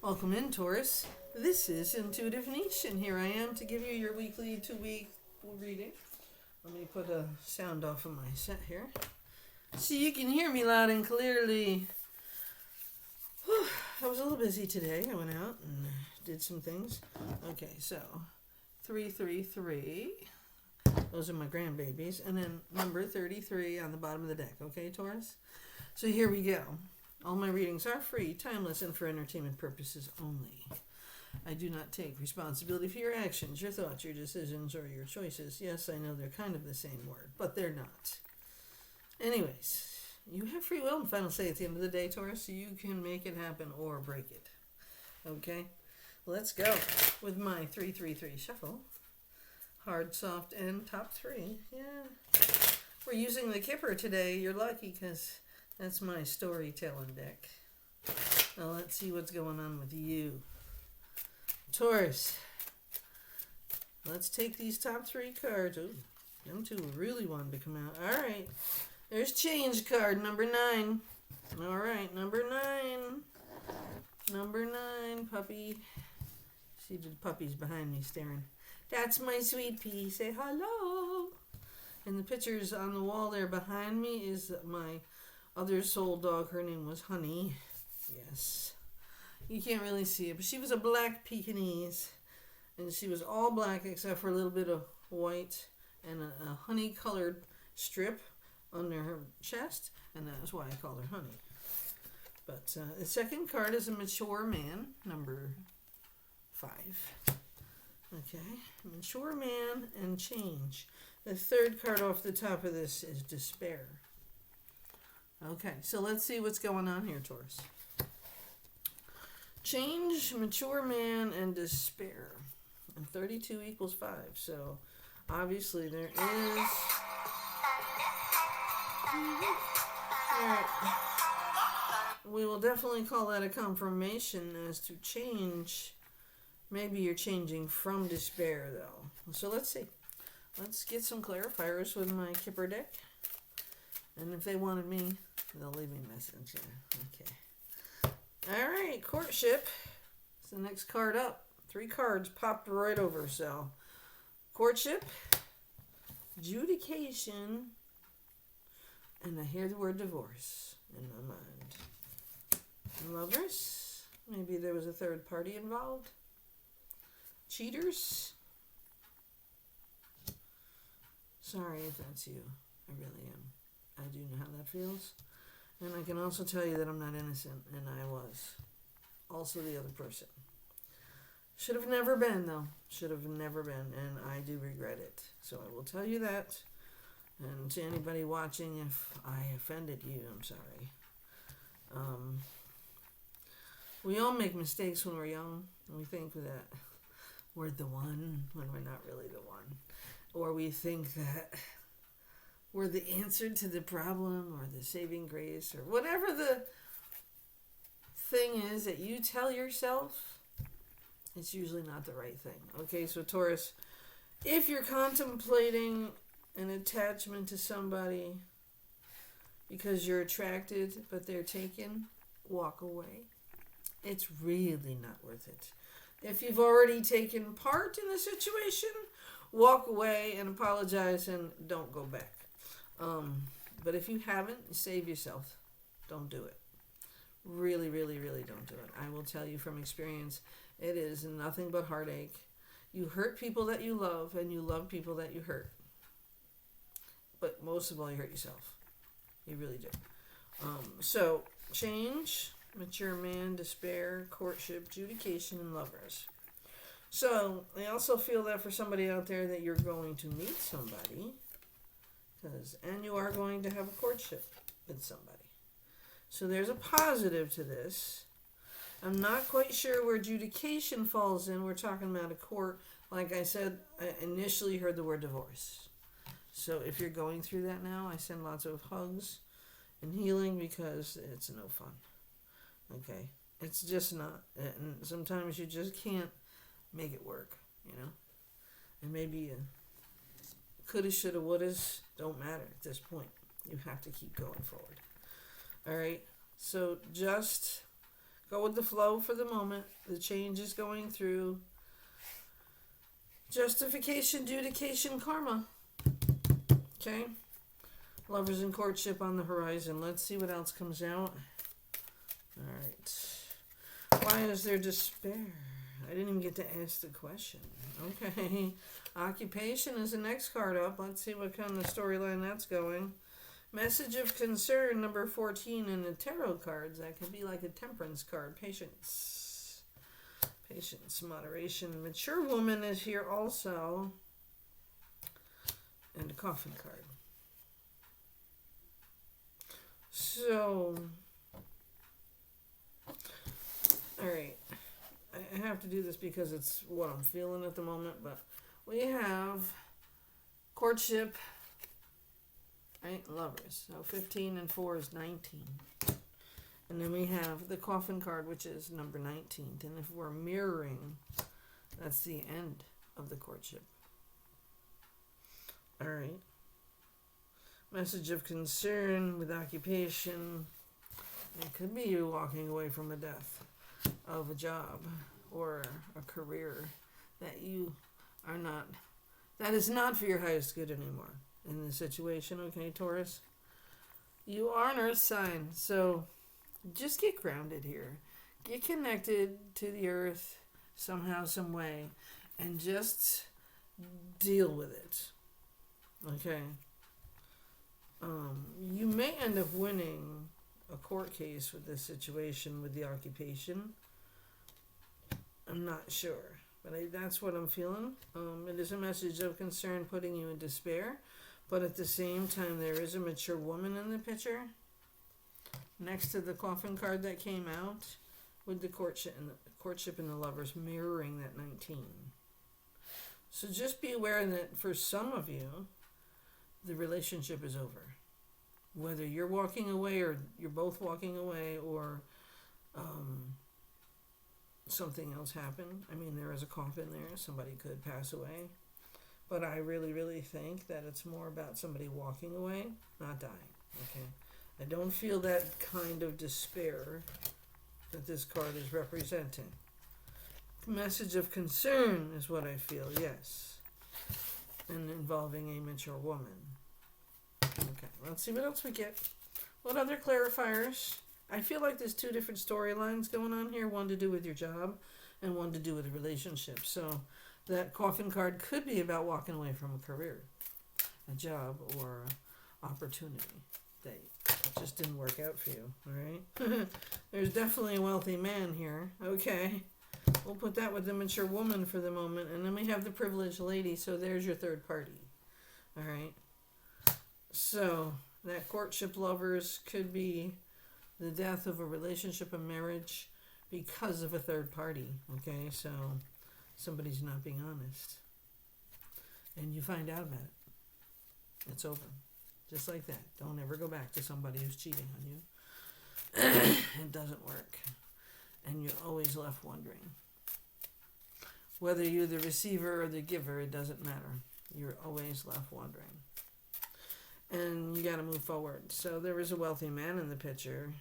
Welcome in, Taurus. This is Intuitive Venetian. Here I am to give you your weekly 2-week reading. Let me put a sound off of my set here so you can hear me loud and clearly. I was a little busy today. I went out and did some things. Okay, so 333. Those are my grandbabies. And then number 33 on the bottom of the deck. Okay, Taurus? So here we go. All my readings are free, timeless, and for entertainment purposes only. I do not take responsibility for your actions, your thoughts, your decisions, or your choices. Yes, I know they're kind of the same word, but they're not. Anyways, you have free will and final say at the end of the day, Taurus, so you can make it happen or break it. Okay? Let's go with my 333 shuffle. Hard, soft, and top 3. Yeah. We're using the Kipper today. You're lucky because that's my storytelling deck. Now let's see what's going on with you. Taurus. Let's take these top 3 cards. Ooh, them two really wanted to come out. All right. There's change card, number 9. All right, number 9. Number 9, puppy. See the puppies behind me staring. That's my sweet pea. Say hello. And the pictures on the wall there behind me is my other soul dog. Her name was Honey. Yes. You can't really see it, but she was a black Pekingese. And she was all black except for a little bit of white and a honey-colored strip under her chest. And that's why I called her Honey. But the second card is a mature man, number 5. Okay. Mature man and change. The third card off the top of this is despair. Okay, so let's see what's going on here, Taurus. Change, mature man, and despair. And 32 equals 5. So obviously there is... Alright. We will definitely call that a confirmation as to change. Maybe you're changing from despair, though. So let's see. Let's get some clarifiers with my Kipper deck. And if they wanted me, they'll leave me a message there. Okay. All right, courtship. It's the next card up. 3 cards popped right over. So, courtship, adjudication, and I hear the word divorce in my mind. Lovers. Maybe there was a third party involved. Cheaters. Sorry if that's you. I really am. I do know how that feels. And I can also tell you that I'm not innocent, and I was also the other person. Should have never been, though. Should have never been, and I do regret it. So I will tell you that. And to anybody watching, if I offended you, I'm sorry. We all make mistakes when we're young, and we think that we're the one when we're not really the one. Or we think that we're the answer to the problem or the saving grace or whatever the thing is that you tell yourself, it's usually not the right thing. Okay, so Taurus, if you're contemplating an attachment to somebody because you're attracted but they're taken, walk away. It's really not worth it. If you've already taken part in the situation, walk away and apologize and don't go back. But if you haven't, save yourself. Don't do it. Really, really, really don't do it. I will tell you from experience, it is nothing but heartache. You hurt people that you love, and you love people that you hurt. But most of all, you hurt yourself. You really do. So, change, mature man, despair, courtship, adjudication, and lovers. So, I also feel that for somebody out there that you're going to meet somebody, and you are going to have a courtship with somebody. So there's a positive to this. I'm not quite sure where adjudication falls in. We're talking about a court. Like I said, I initially heard the word divorce. So if you're going through that now, I send lots of hugs and healing because it's no fun. Okay? It's just not. And sometimes you just can't make it work, you know? And maybe coulda, shoulda, wouldas don't matter at this point. You have to keep going forward. All right? So just Go with the flow for the moment. The change is going through. Justification, adjudication, karma. Okay? Lovers in courtship on the horizon. Let's see what else comes out. Alright. Why is there despair? I didn't even get to ask the question. Okay. Occupation is the next card up. Let's see what kind of storyline that's going. Message of concern, number 14 in the tarot cards. That could be like a temperance card. Patience. Patience, moderation. Mature woman is here also. And a coffin card. So, alright. I have to do this because it's what I'm feeling at the moment, but we have courtship, right? Lovers. So 15 and 4 is 19. And then we have the coffin card, which is number 19. And if we're mirroring, that's the end of the courtship. All right. Message of concern with occupation. It could be you walking away from a death of a job or a career that you are not, that is not for your highest good anymore in this situation, okay, Taurus? You are an earth sign, so just get grounded here. Get connected to the earth somehow, some way, and just deal with it, okay? You may end up winning a court case with this situation with the occupation. I'm not sure, but that's what I'm feeling. It is a message of concern putting you in despair, but at the same time, there is a mature woman in the picture next to the coffin card that came out with the courtship and the lovers mirroring that 19. So just be aware that for some of you, the relationship is over. Whether you're walking away or you're both walking away or something else happened. I mean, there is a coffin there. Somebody could pass away. But I really, really think that it's more about somebody walking away, not dying. Okay? I don't feel that kind of despair that this card is representing. Message of concern is what I feel, yes. And involving a mature woman. Okay, let's see what else we get. What other clarifiers? I feel like there's two different storylines going on here. One to do with your job and one to do with a relationship. So that coffin card could be about walking away from a career, a job, or opportunity that just didn't work out for you, all right? There's definitely a wealthy man here. Okay, we'll put that with the mature woman for the moment. And then we have the privileged lady. So there's your third party, all right? So that courtship lovers could be the death of a relationship, a marriage, because of a third party, okay? So somebody's not being honest. And you find out about it. It's over. Just like that. Don't ever go back to somebody who's cheating on you. It doesn't work. And you're always left wondering. Whether you're the receiver or the giver, it doesn't matter. You're always left wondering. And you got to move forward. So there is a wealthy man in the picture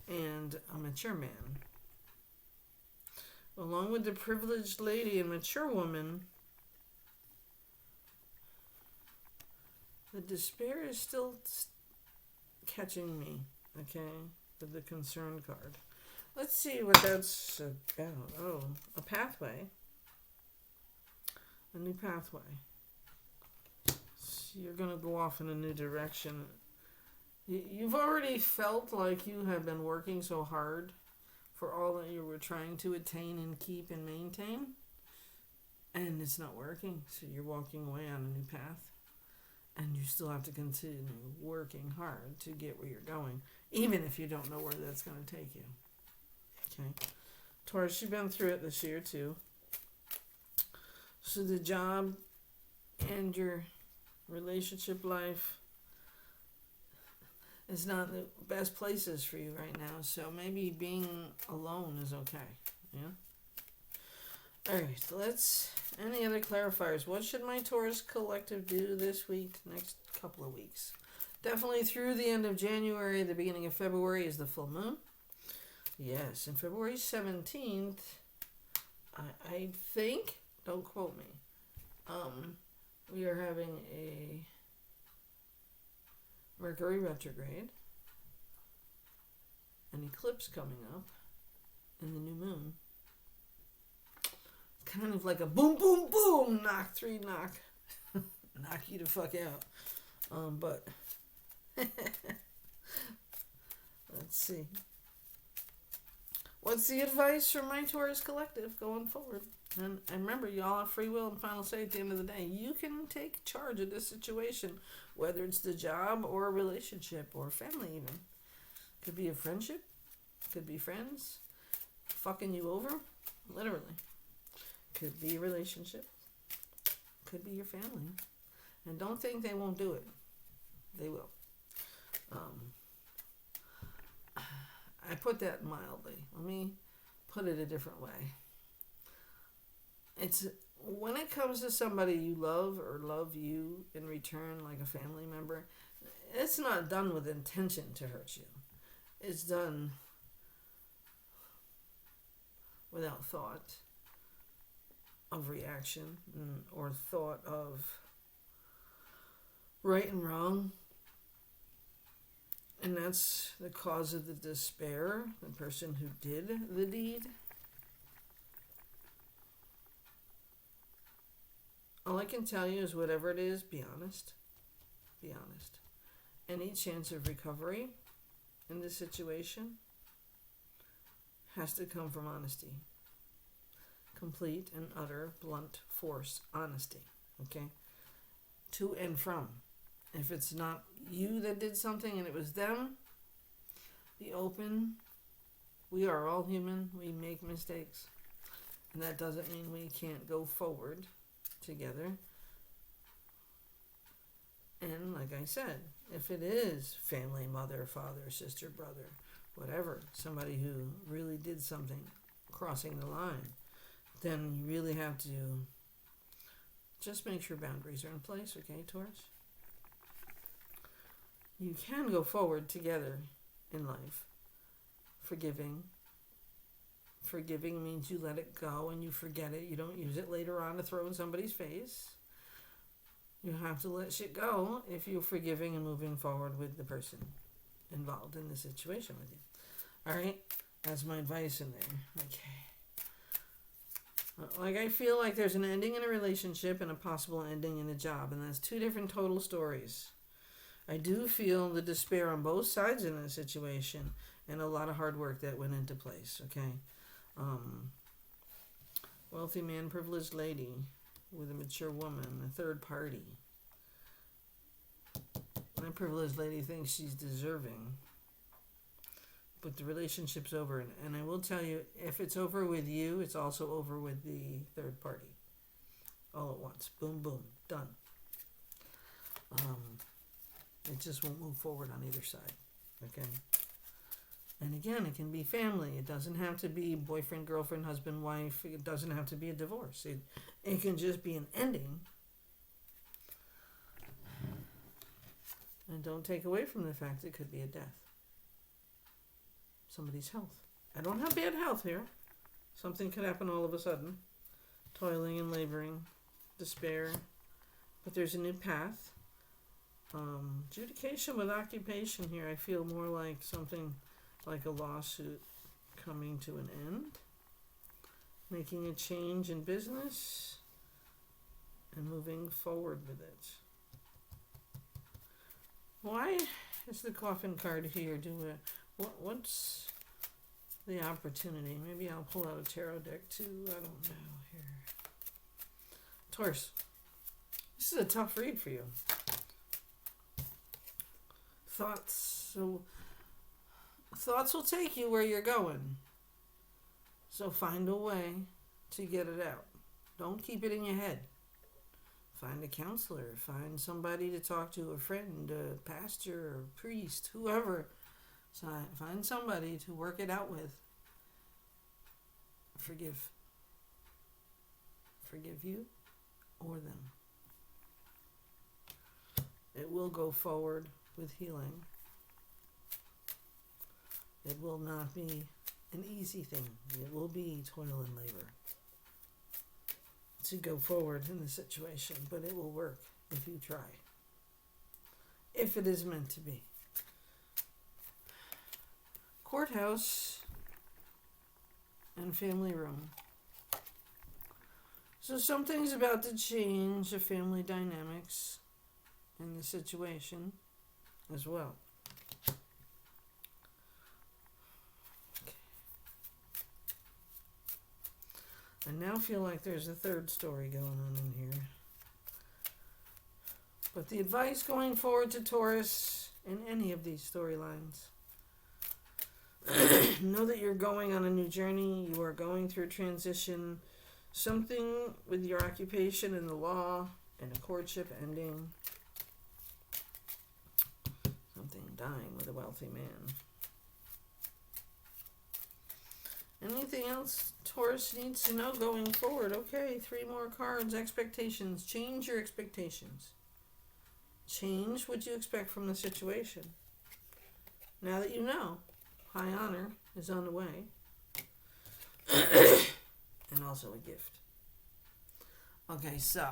and a mature man. Along with the privileged lady and mature woman, the despair is still catching me, okay, with the concern card. Let's see what that's about. Oh, a pathway. A new pathway. You're going to go off in a new direction. You've already felt like you have been working so hard for all that you were trying to attain and keep and maintain, and it's not working. So you're walking away on a new path, and you still have to continue working hard to get where you're going, even if you don't know where that's going to take you. Okay. Taurus, you've been through it this year too. So the job and your relationship life is not the best places for you right now. So maybe being alone is okay. Yeah. All right. Any other clarifiers? What should my Taurus collective do this week, next couple of weeks? Definitely through the end of January, the beginning of February is the full moon. Yes, and February 17th, I think, don't quote me, we are having a Mercury retrograde, an eclipse coming up, and the new moon. Kind of like a boom, boom, boom, knock you the fuck out. But let's see. What's the advice from my Taurus collective going forward? And remember, y'all have free will and final say at the end of the day. You can take charge of this situation, whether it's the job or a relationship or family even. Could be a friendship. Could be friends. Fucking you over. Literally. Could be a relationship. Could be your family. And don't think they won't do it. They will. I put that mildly. Let me put it a different way. It's when it comes to somebody you love or love you in return, like a family member, it's not done with intention to hurt you. It's done without thought of reaction or thought of right and wrong. And that's the cause of the despair, the person who did the deed. All I can tell you is whatever it is, be honest. Be honest. Any chance of recovery in this situation has to come from honesty. Complete and utter, blunt force honesty. Okay? To and from. If it's not you that did something and it was them, be open. We are all human. We make mistakes. And that doesn't mean we can't go forward together. And like I said, if it is family, mother, father, sister, brother, whatever, somebody who really did something crossing the line, then you really have to just make sure boundaries are in place, okay, Taurus? You can go forward together in life. Forgiving. Forgiving means you let it go and you forget it. You don't use it later on to throw in somebody's face. You have to let shit go if you're forgiving and moving forward with the person involved in the situation with you. Alright? That's my advice in there. Okay. Like, I feel like there's an ending in a relationship and a possible ending in a job, and that's two different total stories. I do feel the despair on both sides in this situation and a lot of hard work that went into place, okay? Wealthy man, privileged lady with a mature woman, a third party. That privileged lady thinks she's deserving. But the relationship's over. And I will tell you, if it's over with you, it's also over with the third party. All at once. Boom, boom. Done. It just won't move forward on either side. Okay? And again, it can be family. It doesn't have to be boyfriend, girlfriend, husband, wife. It doesn't have to be a divorce. It can just be an ending. And don't take away from the fact it could be a death. Somebody's health. I don't have bad health here. Something could happen all of a sudden. Toiling and laboring. Despair. But there's a new path. Adjudication with occupation here. I feel more like something like a lawsuit coming to an end. Making a change in business. And moving forward with it. Why is the coffin card here? What's the opportunity? Maybe I'll pull out a tarot deck too. I don't know here. Taurus. This is a tough read for you. Thoughts will take you where you're going. So find a way to get it out. Don't keep it in your head. Find a counselor. Find somebody to talk to, a friend, a pastor, a priest, whoever. So find somebody to work it out with. Forgive. Forgive you or them. It will go forward with healing. It will not be an easy thing. It will be toil and labor to go forward in the situation, but it will work if you try. If it is meant to be. Courthouse and family room. So something's about to change the family dynamics in the situation as well. Okay. I now feel like there's a third story going on in here. But the advice going forward to Taurus in any of these storylines, know that you're going on a new journey. You are going through transition. Something with your occupation in the law and a courtship ending. Something dying with a wealthy man. Anything else Taurus needs to know going forward? Okay, 3 more cards. Expectations. Change your expectations. Change what you expect from the situation. Now that you know, high honor is on the way. And also a gift. Okay, so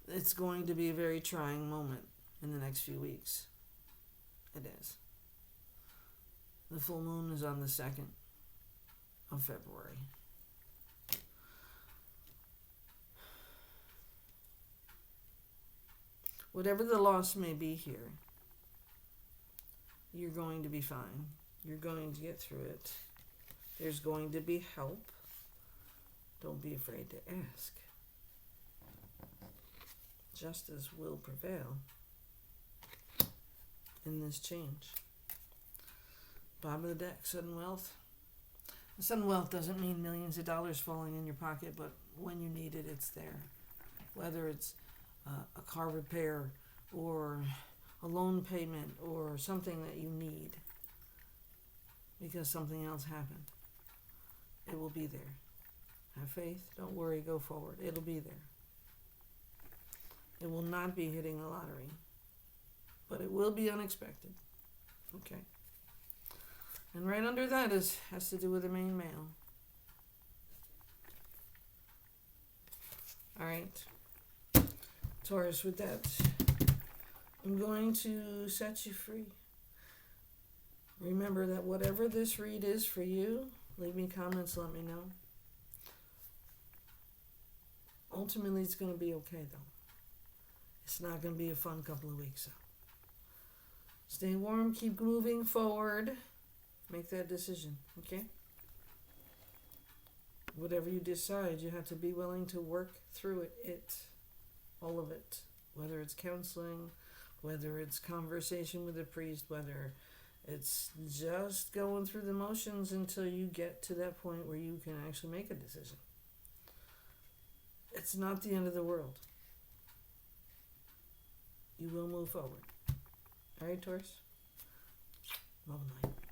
it's going to be a very trying moment in the next few weeks. It is. The full moon is on the 2nd of February. Whatever the loss may be here, you're going to be fine. You're going to get through it. There's going to be help. Don't be afraid to ask. Justice will prevail in this change. Bottom of the deck, sudden wealth. Sudden wealth doesn't mean millions of dollars falling in your pocket, but when you need it, it's there. Whether it's a car repair or a loan payment or something that you need because something else happened. It will be there. Have faith. Don't worry. Go forward. It'll be there. It will not be hitting the lottery, but it will be unexpected. Okay. And right under that has to do with the main male. All right. Taurus, with that, I'm going to set you free. Remember that whatever this read is for you, leave me comments, let me know. Ultimately, it's going to be okay, though. It's not going to be a fun couple of weeks, though. Stay warm, keep moving forward. Make that decision, okay? Whatever you decide, you have to be willing to work through it. All of it. Whether it's counseling, whether it's conversation with a priest, whether it's just going through the motions until you get to that point where you can actually make a decision. It's not the end of the world. You will move forward. All right, Taurus? Love and light.